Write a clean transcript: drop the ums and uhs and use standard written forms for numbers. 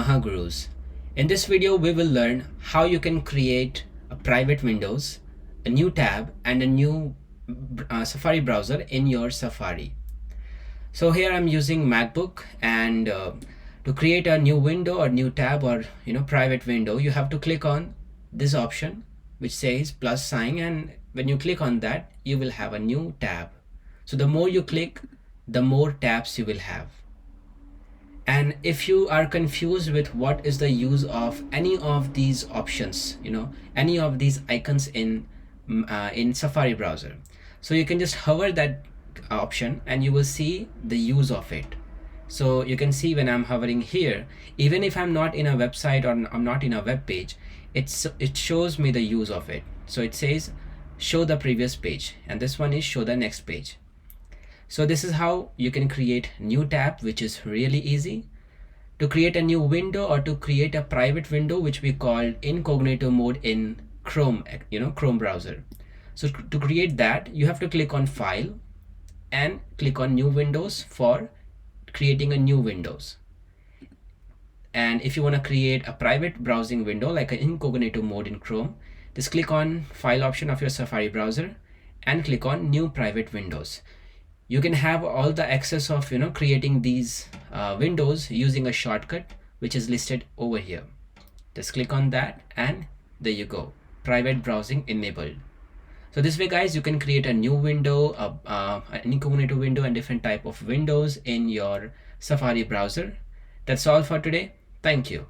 Mahagurus. In this video, we will learn how you can create a private windows, a new tab, and a new Safari browser in your Safari. So here I'm using MacBook, and to create a new window or new tab or private window, you have to click on this option which says plus sign, and when you click on that, you will have a new tab. So the more you click, the more tabs you will have. And if you are confused with what is the use of any of these options, any of these icons in Safari browser, so you can just hover that option and you will see the use of it. So you can see when I'm hovering here, even if I'm not in a website or I'm not in a web page, it shows me the use of it. So it says show the previous page, and this one is show the next page. So this is how you can create new tab, which is really easy. To create a new window or to create a private window, which we call incognito mode in Chrome, Chrome browser. So to create that, you have to click on file and click on new windows for creating a new windows. And if you want to create a private browsing window like an incognito mode in Chrome, just click on file option of your Safari browser and click on new private windows. You can have all the access of creating these windows using a shortcut which is listed over here. Just click on that and there you go, private browsing enabled. So this way guys, you can create a new window, an incognito window, and different type of windows in your Safari browser. That's all for today. Thank you.